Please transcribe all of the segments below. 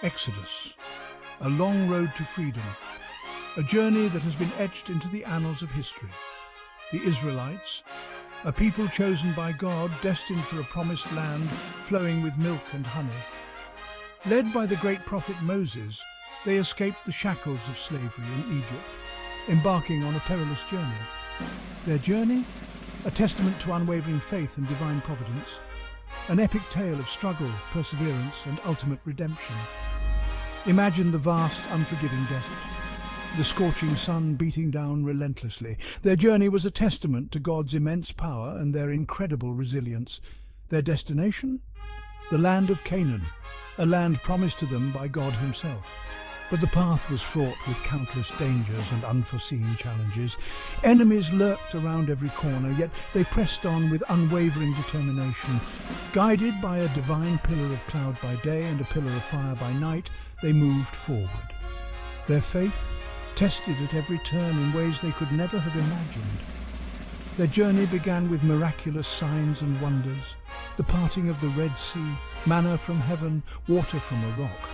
Exodus, a long road to freedom, a journey that has been etched into the annals of history. The Israelites, a people chosen by God, destined for a promised land flowing with milk and honey. Led by the great prophet Moses, they escaped the shackles of slavery in Egypt, embarking on a perilous journey. Their journey, a testament to unwavering faith and divine providence, an epic tale of struggle, perseverance, and ultimate redemption. Imagine the vast, unforgiving desert, the scorching sun beating down relentlessly. Their journey was a testament to God's immense power and their incredible resilience. Their destination? The land of Canaan, a land promised to them by God himself. But the path was fraught with countless dangers and unforeseen challenges. Enemies lurked around every corner, yet they pressed on with unwavering determination. Guided by a divine pillar of cloud by day and a pillar of fire by night, they moved forward. Their faith, tested at every turn in ways they could never have imagined. Their journey began with miraculous signs and wonders, the parting of the Red Sea, manna from heaven, water from a rock.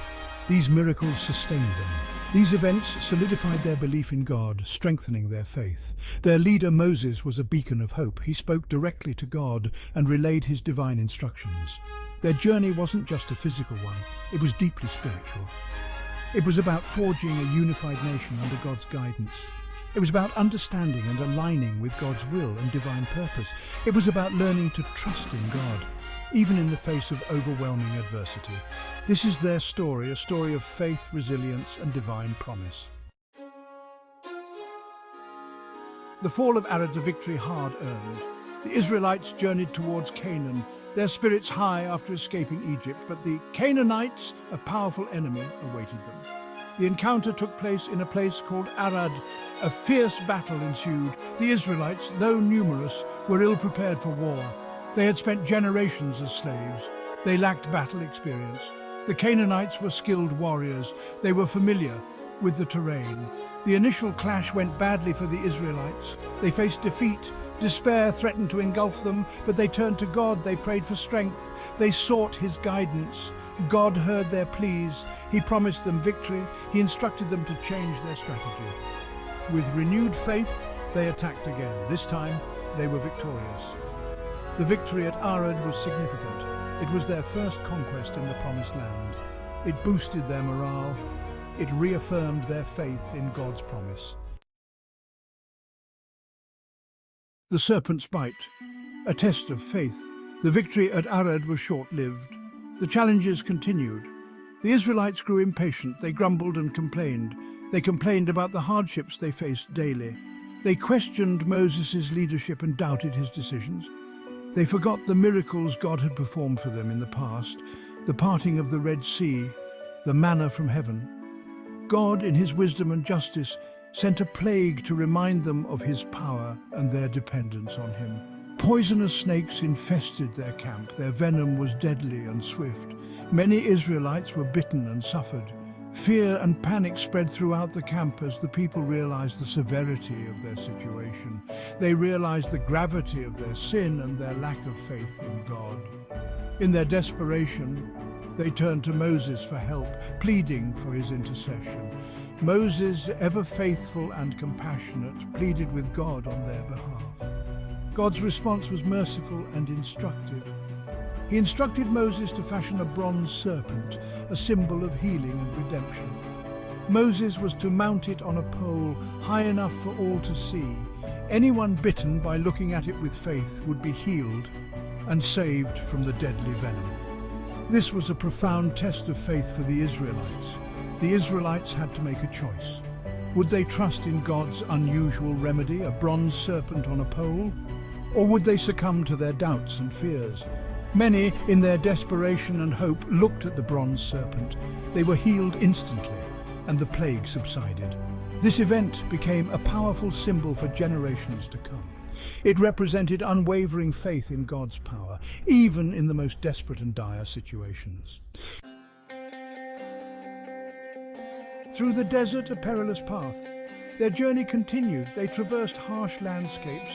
These miracles sustained them. These events solidified their belief in God, strengthening their faith. Their leader Moses was a beacon of hope. He spoke directly to God and relayed his divine instructions. Their journey wasn't just a physical one, it was deeply spiritual. It was about forging a unified nation under God's guidance. It was about understanding and aligning with God's will and divine purpose. It was about learning to trust in God, even in the face of overwhelming adversity. This is their story, a story of faith, resilience, and divine promise. The fall of Arad, a victory hard-earned. The Israelites journeyed towards Canaan, their spirits high after escaping Egypt, but the Canaanites, a powerful enemy, awaited them. The encounter took place in a place called Arad. A fierce battle ensued. The Israelites, though numerous, were ill-prepared for war. They had spent generations as slaves. They lacked battle experience. The Canaanites were skilled warriors. They were familiar with the terrain. The initial clash went badly for the Israelites. They faced defeat. Despair threatened to engulf them, but they turned to God. They prayed for strength. They sought his guidance. God heard their pleas. He promised them victory. He instructed them to change their strategy. With renewed faith, they attacked again. This time, they were victorious. The victory at Arad was significant. It was their first conquest in the Promised Land. It boosted their morale. It reaffirmed their faith in God's promise. The serpent's bite, a test of faith. The victory at Arad was short-lived. The challenges continued. The Israelites grew impatient. They grumbled and complained. They complained about the hardships they faced daily. They questioned Moses' leadership and doubted his decisions. They forgot the miracles God had performed for them in the past, the parting of the Red Sea, the manna from heaven. God, in his wisdom and justice, sent a plague to remind them of his power and their dependence on him. Poisonous snakes infested their camp. Their venom was deadly and swift. Many Israelites were bitten and suffered. Fear and panic spread throughout the camp as the people realized the severity of their situation. They realized the gravity of their sin and their lack of faith in God. In their desperation, they turned to Moses for help, pleading for his intercession. Moses, ever faithful and compassionate, pleaded with God on their behalf. God's response was merciful and instructive. He instructed Moses to fashion a bronze serpent, a symbol of healing and redemption. Moses was to mount it on a pole high enough for all to see. Anyone bitten by looking at it with faith would be healed and saved from the deadly venom. This was a profound test of faith for the Israelites. The Israelites had to make a choice. Would they trust in God's unusual remedy, a bronze serpent on a pole? Or would they succumb to their doubts and fears? Many, in their desperation and hope, looked at the bronze serpent. They were healed instantly, and the plague subsided. This event became a powerful symbol for generations to come. It represented unwavering faith in God's power, even in the most desperate and dire situations. Through the desert, a perilous path. Their journey continued. They traversed harsh landscapes,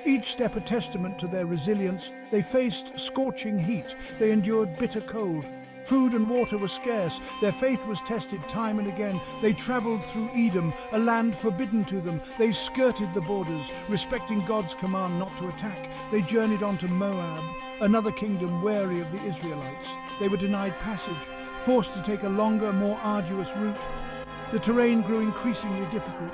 each step a testament to their resilience. They faced scorching heat. They endured bitter cold. Food and water were scarce. Their faith was tested time and again. They traveled through Edom, a land forbidden to them. They skirted the borders, respecting God's command not to attack. They journeyed on to Moab, another kingdom wary of the Israelites. They were denied passage, forced to take a longer, more arduous route. The terrain grew increasingly difficult.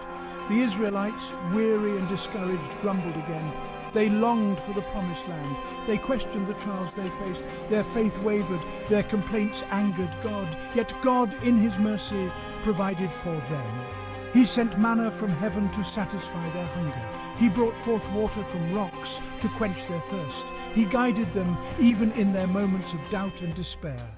The Israelites, weary and discouraged, grumbled again. They longed for the promised land. They questioned the trials they faced. Their faith wavered. Their complaints angered God. Yet God, in his mercy, provided for them. He sent manna from heaven to satisfy their hunger. He brought forth water from rocks to quench their thirst. He guided them even in their moments of doubt and despair.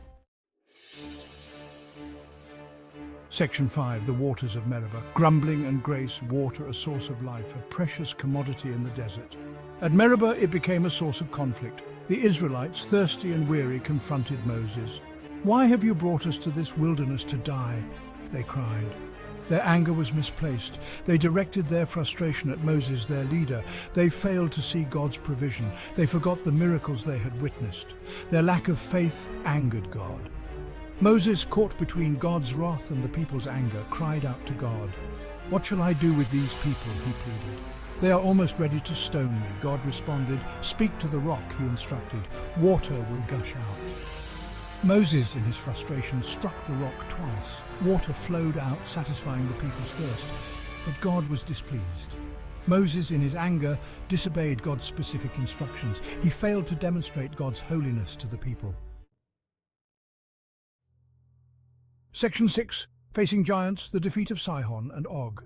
Section 5, the waters of Meribah. Grumbling and grace, water, a source of life, a precious commodity in the desert. At Meribah, it became a source of conflict. The Israelites, thirsty and weary, confronted Moses. "Why have you brought us to this wilderness to die?" they cried. Their anger was misplaced. They directed their frustration at Moses, their leader. They failed to see God's provision. They forgot the miracles they had witnessed. Their lack of faith angered God. Moses, caught between God's wrath and the people's anger, cried out to God. "What shall I do with these people?" he pleaded. "They are almost ready to stone me." God responded. "Speak to the rock," he instructed. "Water will gush out." Moses, in his frustration, struck the rock twice. Water flowed out, satisfying the people's thirst. But God was displeased. Moses, in his anger, disobeyed God's specific instructions. He failed to demonstrate God's holiness to the people. Section 6, facing giants, the defeat of Sihon and Og.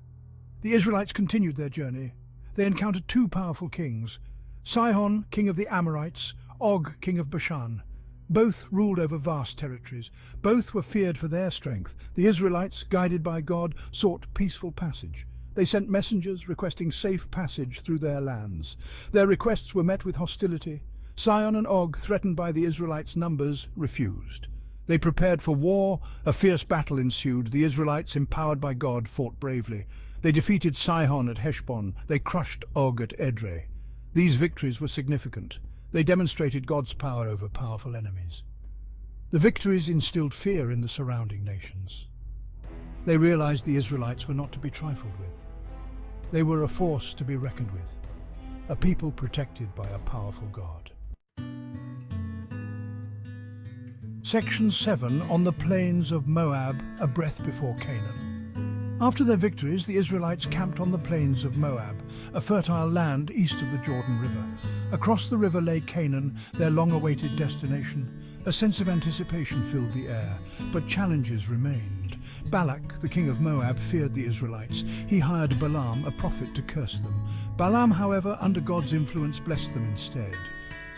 The Israelites continued their journey. They encountered two powerful kings, Sihon, king of the Amorites, Og, king of Bashan. Both ruled over vast territories. Both were feared for their strength. The Israelites, guided by God, sought peaceful passage. They sent messengers requesting safe passage through their lands. Their requests were met with hostility. Sihon and Og, threatened by the Israelites' numbers, refused. They prepared for war. A fierce battle ensued. The Israelites, empowered by God, fought bravely. They defeated Sihon at Heshbon. They crushed Og at Edrei. These victories were significant. They demonstrated God's power over powerful enemies. The victories instilled fear in the surrounding nations. They realized the Israelites were not to be trifled with. They were a force to be reckoned with, a people protected by a powerful God. Section 7, on the plains of Moab, a breath before Canaan. After their victories, the Israelites camped on the plains of Moab, a fertile land east of the Jordan River. Across the river lay Canaan, their long-awaited destination. A sense of anticipation filled the air, but challenges remained. Balak, the king of Moab, feared the Israelites. He hired Balaam, a prophet, to curse them. Balaam, however, under God's influence, blessed them instead.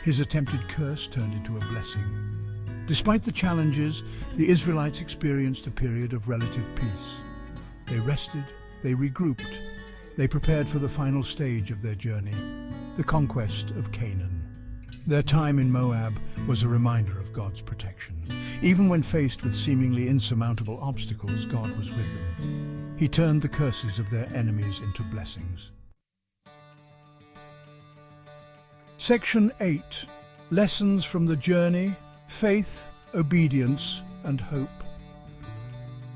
His attempted curse turned into a blessing. Despite the challenges, the Israelites experienced a period of relative peace. They rested, they regrouped, they prepared for the final stage of their journey, the conquest of Canaan. Their time in Moab was a reminder of God's protection. Even when faced with seemingly insurmountable obstacles, God was with them. He turned the curses of their enemies into blessings. Section 8. Lessons from the journey, faith, obedience, and hope.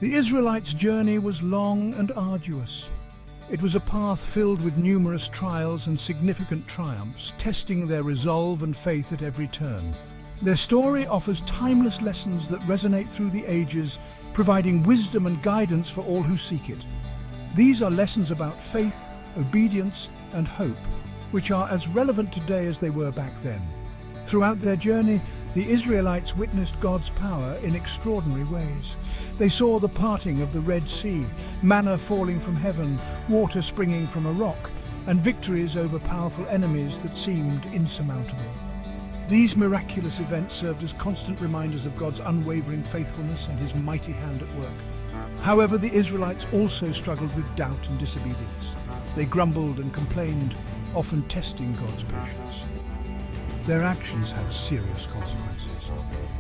The Israelites' journey was long and arduous. It was a path filled with numerous trials and significant triumphs, testing their resolve and faith at every turn. Their story offers timeless lessons that resonate through the ages, providing wisdom and guidance for all who seek it. These are lessons about faith, obedience, and hope, which are as relevant today as they were back then. Throughout their journey, the Israelites witnessed God's power in extraordinary ways. They saw the parting of the Red Sea, manna falling from heaven, water springing from a rock, and victories over powerful enemies that seemed insurmountable. These miraculous events served as constant reminders of God's unwavering faithfulness and his mighty hand at work. However, the Israelites also struggled with doubt and disobedience. They grumbled and complained, often testing God's patience. Their actions had serious consequences.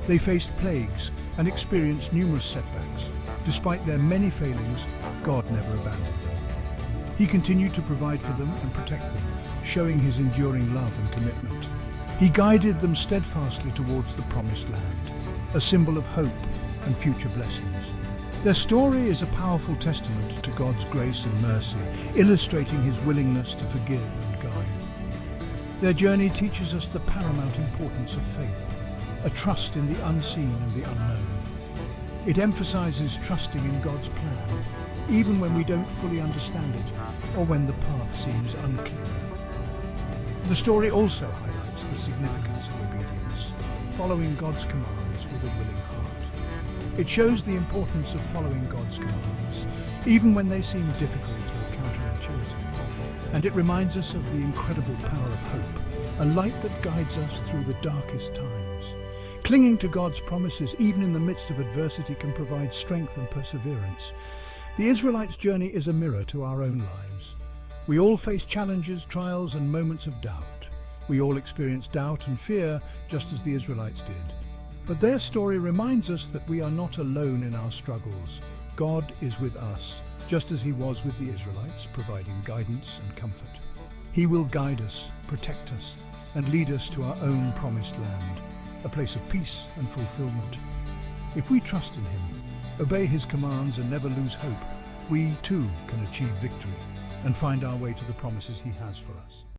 They faced plagues and experienced numerous setbacks. Despite their many failings, God never abandoned them. He continued to provide for them and protect them, showing his enduring love and commitment. He guided them steadfastly towards the promised land. a symbol of hope and future blessings. Their story is a powerful testament to God's grace and mercy, illustrating his willingness to forgive and guide. Their journey teaches us the paramount importance of faith, a trust in the unseen and the unknown. It emphasizes trusting in God's plan, even when we don't fully understand it or when the path seems unclear. The story also highlights the significance of obedience, following God's commands with a willing heart. It shows the importance of following God's commands, even when they seem difficult or counterintuitive. And it reminds us of the incredible power of hope, a light that guides us through the darkest times. Clinging to God's promises, even in the midst of adversity, can provide strength and perseverance. The Israelites' journey is a mirror to our own lives. We all face challenges, trials, and moments of doubt. We all experience doubt and fear, just as the Israelites did. But their story reminds us that we are not alone in our struggles. God is with us, just as he was with the Israelites, providing guidance and comfort. He will guide us, protect us, and lead us to our own promised land, a place of peace and fulfillment. If we trust in him, obey his commands, and never lose hope, we too can achieve victory and find our way to the promises he has for us.